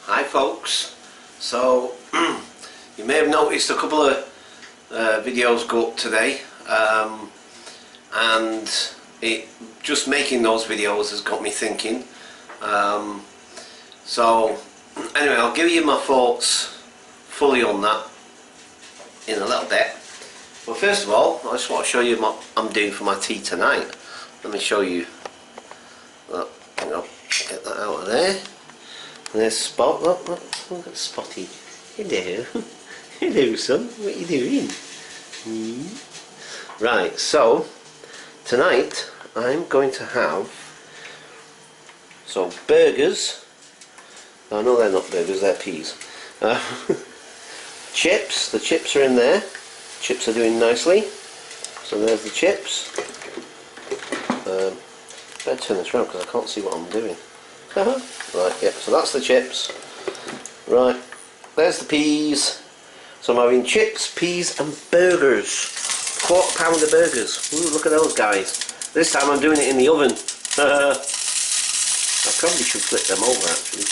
Hi folks, so you may have noticed a couple of videos go up today, and just making those videos has got me thinking. So anyway, I'll give you my thoughts fully on that in a little bit. But first of all, I just want to show you what I'm doing for my tea tonight. Let me show you. Look, get that out of there. There's Spot. Look at Spotty. Hello. Hello, son. What are you doing? Right, so tonight I'm going to have burgers. Oh, no, they're not burgers, they're peas. Chips. The chips are in there. Chips are doing nicely. So there's the chips. Better turn this around because I can't see what I'm doing. Right, yep, so that's the chips. Right, there's the peas. So I'm having chips, peas and burgers. £1/4 of burgers. Ooh, look at those guys. This time I'm doing it in the oven. I probably should flip them over actually.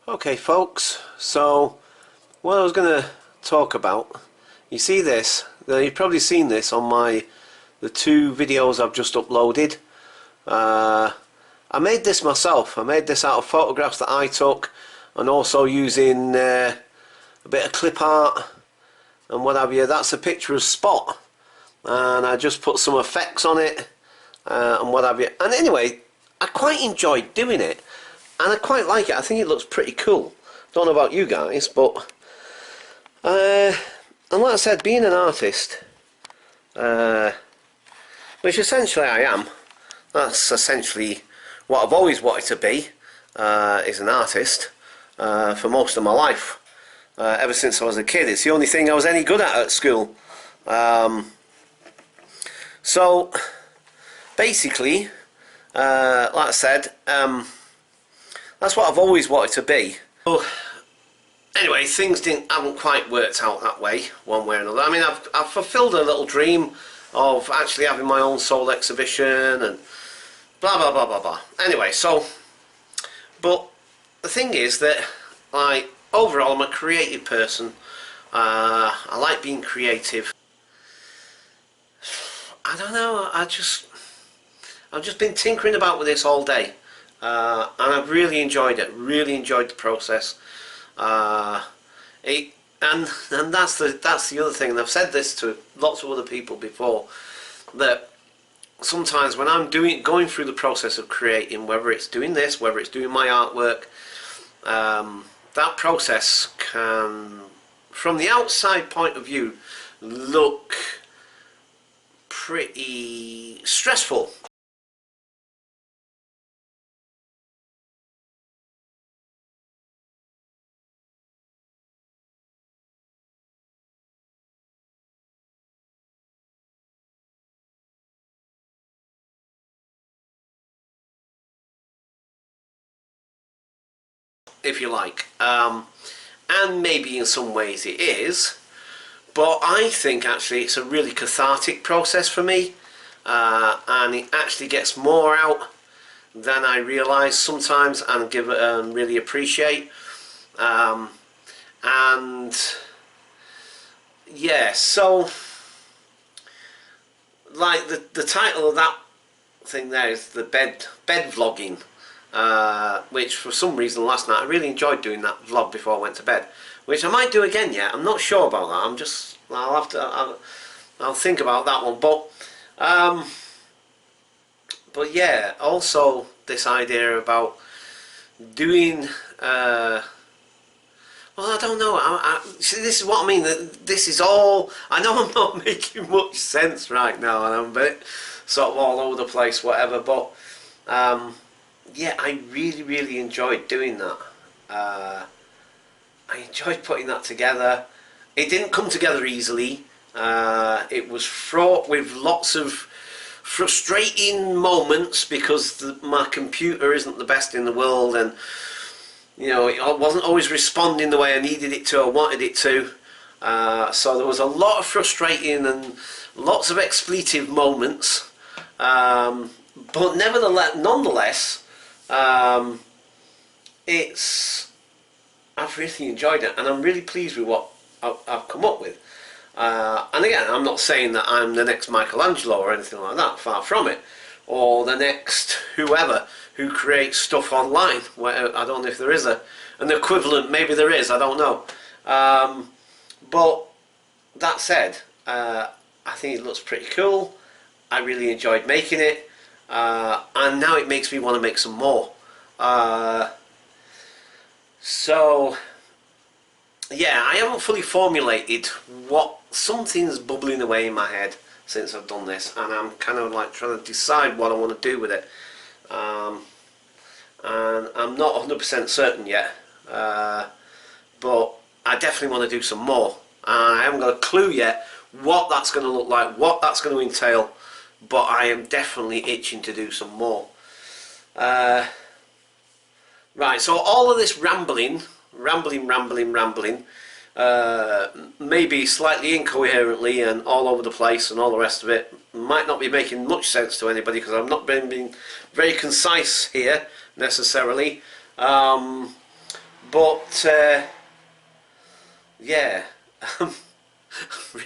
Okay folks, so what I was going to talk about, you see this, now you've probably seen this on the 2 videos I've just uploaded. I made this myself. I made this out of photographs that I took, and also using a bit of clip art and what have you. That's a picture of Spot, and I just put some effects on it and what have you. And anyway, I quite enjoyed doing it, and I quite like it. I think it looks pretty cool. Don't know about you guys, but and like I said, being an artist, which essentially I am, that's essentially what I've always wanted to be, is an artist, for most of my life. Ever since I was a kid, it's the only thing I was any good at school. So basically, like I said, that's what I've always wanted to be. So, anyway, things haven't quite worked out that way, one way or another. I mean, I've fulfilled a little dream of actually having my own soul exhibition and blah blah blah blah blah. Anyway, so, but the thing is that, like, overall, I'm a creative person. I like being creative. I don't know. I've just been tinkering about with this all day, and I've really enjoyed it. Really enjoyed the process. And that's the other thing. And I've said this to lots of other people before, that sometimes when I'm going through the process of creating, whether it's doing this, whether it's doing my artwork, that process can, from the outside point of view, look pretty stressful. If you like, and maybe in some ways it is, but I think actually it's a really cathartic process for me, and it actually gets more out than I realise sometimes and really appreciate. And yeah, so like the title of that thing there is the bed vlogging, which for some reason last night I really enjoyed doing that vlog before I went to bed, which I might do again yet. I'm not sure about that. I'll think about that one, but yeah, also this idea about doing well, I don't know. See, this is what I mean. This is all. I know I'm not making much sense right now, and I'm a bit sort of all over the place, whatever. But yeah, I really, really enjoyed doing that. I enjoyed putting that together. It didn't come together easily. It was fraught with lots of frustrating moments because my computer isn't the best in the world, and you know, it wasn't always responding the way I needed it to or wanted it to. So there was a lot of frustrating and lots of expletive moments. But nonetheless, I've really enjoyed it, and I'm really pleased with what I've come up with. And again, I'm not saying that I'm the next Michelangelo or anything like that, far from it, or the next whoever who creates stuff online. I don't know if there is an equivalent. Maybe there is, I don't know. But that said, I think it looks pretty cool. I really enjoyed making it, and now it makes me want to make some more. So yeah, I haven't fully formulated something's bubbling away in my head since I've done this, and I'm kind of like trying to decide what I want to do with it. And I'm not 100% certain yet, but I definitely want to do some more. I haven't got a clue yet what that's going to look like, what that's going to entail, but I am definitely itching to do some more. Right, so all of this rambling, maybe slightly incoherently and all over the place and all the rest of it, might not be making much sense to anybody because I'm not being very concise here necessarily, but yeah,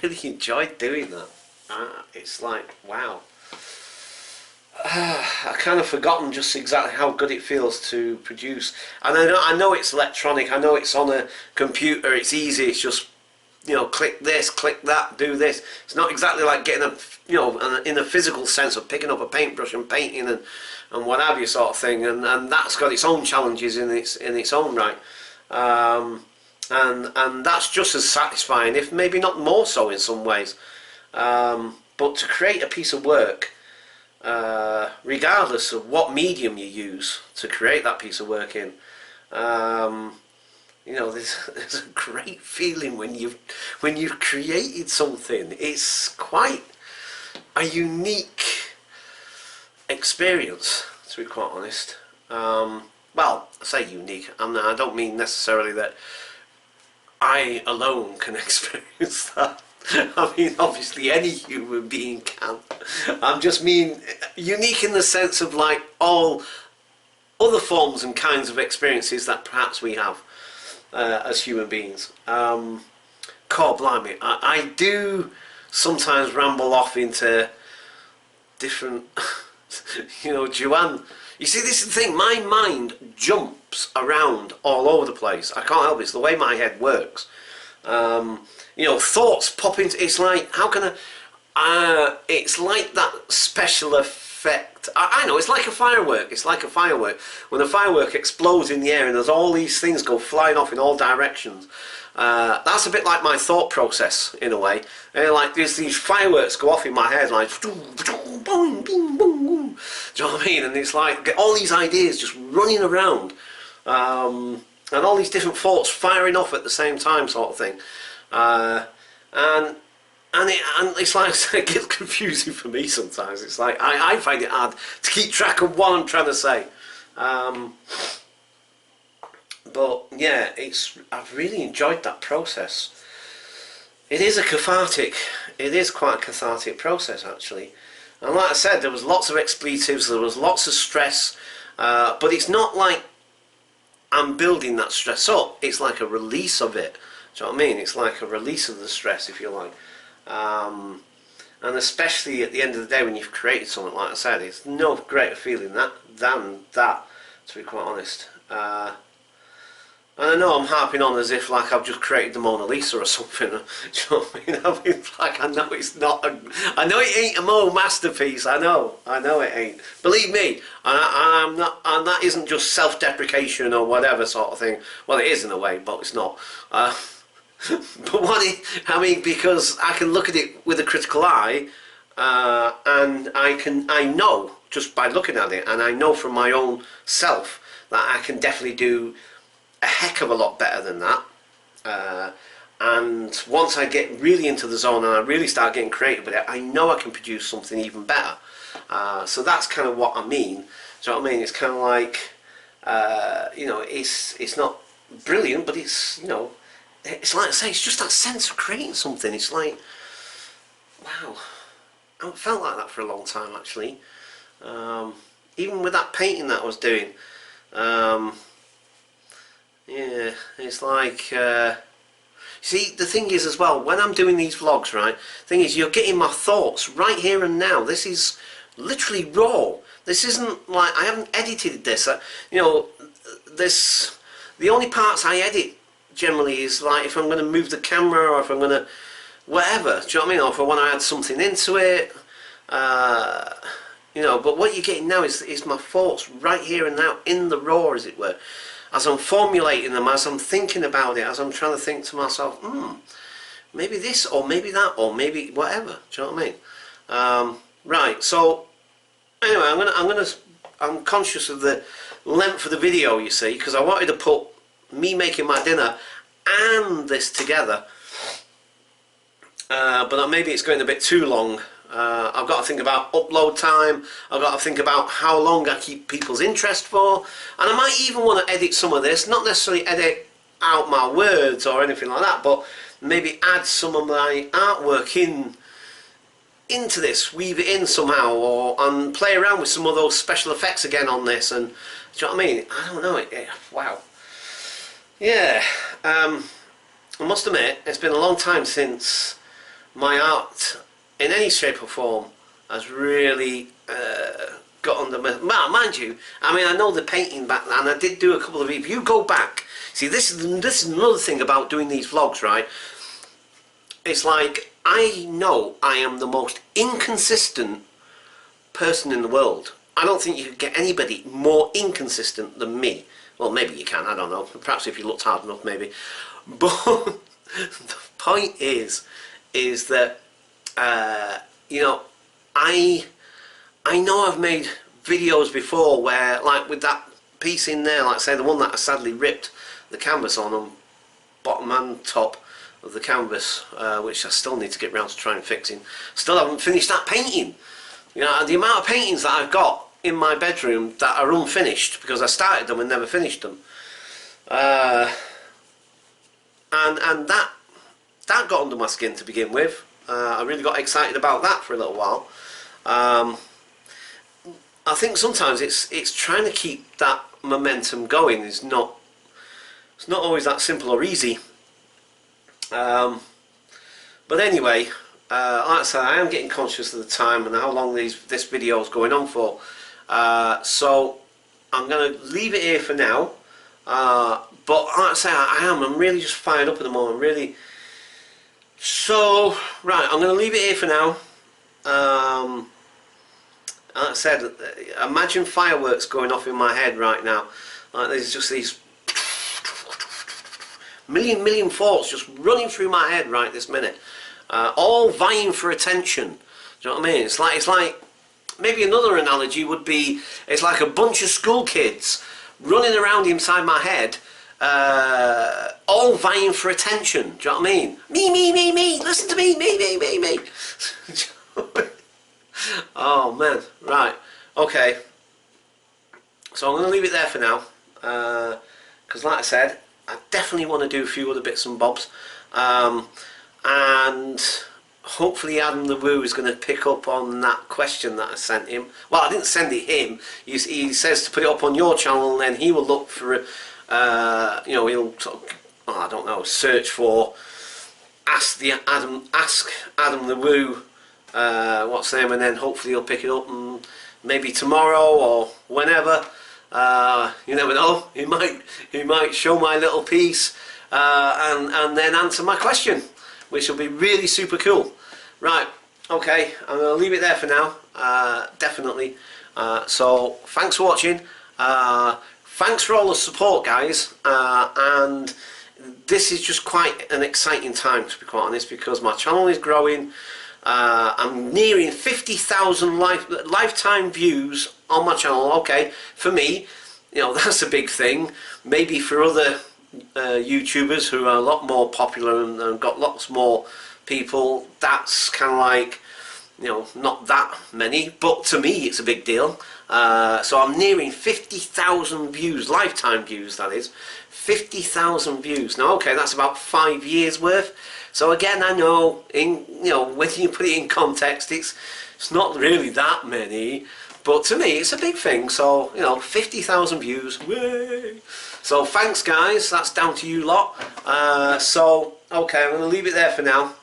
really enjoyed doing that. It's like, wow. I kind of forgotten just exactly how good it feels to produce, and I know it's electronic, I know it's on a computer, it's easy, it's just you know, click this, click that, do this. It's not exactly like getting a, you know, in a physical sense of picking up a paintbrush and painting and what have you sort of thing. And that's got its own challenges in its own right. And that's just as satisfying, if maybe not more so in some ways. But to create a piece of work, regardless of what medium you use to create that piece of work in, you know, there's a great feeling when you've created something. It's quite a unique experience, to be quite honest. Well, I say unique. I don't mean necessarily that I alone can experience that. I mean, obviously any human being can. I just mean unique in the sense of like all other forms and kinds of experiences that perhaps we have as human beings. God blimey, I do sometimes ramble off into different, you know, Joanne. You see, this is the thing, my mind jumps around all over the place. I can't help it, it's the way my head works. You know, thoughts pop into, it's like, how can it's like that special effect. I know, it's like a firework, it's like a firework. When a firework explodes in the air and there's all these things go flying off in all directions. That's a bit like my thought process, in a way. Like, there's these fireworks go off in my head, like, boom, boom, boom, boom. Do you know what I mean? And it's like, get all these ideas just running around. And all these different thoughts firing off at the same time, sort of thing. And it's like, it gets confusing for me sometimes. It's like, I find it hard to keep track of what I'm trying to say. But yeah, I've really enjoyed that process. It is quite a cathartic process, actually. And like I said, there was lots of expletives, there was lots of stress, but it's not like I'm building that stress up. It's like a release of it. Do you know what I mean? It's like a release of the stress, if you like. And especially at the end of the day when you've created something, like I said, it's no greater feeling than that, to be quite honest. And I know I'm harping on as if like I've just created the Mona Lisa or something. Do you know what I mean? I mean, like, I know it's not I know it ain't a Mo masterpiece. I know it ain't. Believe me, I'm not, and that isn't just self-deprecation or whatever sort of thing. Well, it is in a way, but it's not. But I mean, because I can look at it with a critical eye, and I know just by looking at it, and I know from my own self that I can definitely do a heck of a lot better than that. And once I get really into the zone and I really start getting creative with it, I know I can produce something even better. So that's kind of what I mean. Do you know what I mean? It's kind of like, you know, it's not brilliant, but it's, you know, it's like I say, it's just that sense of creating something. It's like, wow, I haven't felt like that for a long time, actually. Even with that painting that I was doing, yeah, it's like, see, the thing is as well, when I'm doing these vlogs, right, the thing is, you're getting my thoughts right here and now. This is literally raw. This isn't like, I haven't edited this. You know, the only parts I edit generally is like if I'm going to move the camera or if I'm going to, whatever, do you know what I mean, or if I want to add something into it. You know, but what you're getting now is my thoughts right here and now, in the raw, as it were. As I'm formulating them, as I'm thinking about it, as I'm trying to think to myself, maybe this, or maybe that, or maybe whatever. Do you know what I mean? Right. So anyway, I'm conscious of the length of the video, you see, because I wanted to put me making my dinner and this together, but maybe it's going a bit too long. I've got to think about upload time, I've got to think about how long I keep people's interest for, and I might even want to edit some of this, not necessarily edit out my words or anything like that, but maybe add some of my artwork into this, weave it in somehow, and play around with some of those special effects again on this. And do you know what I mean? I don't know, wow. Yeah, I must admit, it's been a long time since my art in any shape or form has really got under my... Well, mind you, I mean, I know the painting back then, and I did do a couple of... If you go back, see, this is another thing about doing these vlogs, right? it's like, I know I am the most inconsistent person in the world. I don't think you could get anybody more inconsistent than me. Well, maybe you can, I don't know. Perhaps if you looked hard enough, maybe. But the point is that, you know, I know I've made videos before where, like with that piece in there, like say the one that I sadly ripped the canvas on bottom and top of the canvas, which I still need to get round to try and fixing. Still haven't finished that painting. You know, the amount of paintings that I've got in my bedroom that are unfinished because I started them and never finished them, and that got under my skin to begin with. I really got excited about that for a little while. I think sometimes it's trying to keep that momentum going. It's not always that simple or easy. But anyway, like I said, I am getting conscious of the time and how long this video is going on for. So I'm going to leave it here for now. But like I say, I'm really just fired up at the moment, really. So, right, I'm going to leave it here for now. Like I said, imagine fireworks going off in my head right now. Like there's just these million thoughts just running through my head right this minute, all vying for attention. Do you know what I mean? It's like maybe another analogy would be, it's like a bunch of school kids running around inside my head, all vying for attention. Do you know what I mean? Me, listen to me, me. Oh man, right, okay. So I'm going to leave it there for now, because like I said, I definitely want to do a few other bits and bobs, and hopefully Adam the Woo is going to pick up on that question that I sent him. Well, I didn't send it him. He says to put it up on your channel, and then he will look for, you know, he'll sort of, oh, I don't know, search for ask Adam the Woo, what's the name, and then hopefully he'll pick it up, and maybe tomorrow or whenever. You never know, he might show my little piece, and then answer my question, which will be really super cool. Right, okay, I'm going to leave it there for now, definitely. So thanks for watching, thanks for all the support, guys, and this is just quite an exciting time, to be quite honest, because my channel is growing. I'm nearing 50,000 lifetime views on my channel. Okay, for me, you know, that's a big thing. Maybe for other YouTubers who are a lot more popular and got lots more people, that's kind of like, you know, not that many, but to me it's a big deal. So I'm nearing 50,000 views, lifetime views that is, 50,000 views. Now okay, that's about 5 years worth. So again, I know, you know, when you put it in context, it's not really that many, but to me it's a big thing. So, you know, 50,000 views, way. So thanks guys, that's down to you lot. So okay, I'm going to leave it there for now,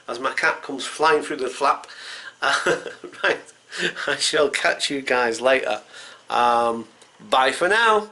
as my cat comes flying through the flap. Right, I shall catch you guys later. Bye for now.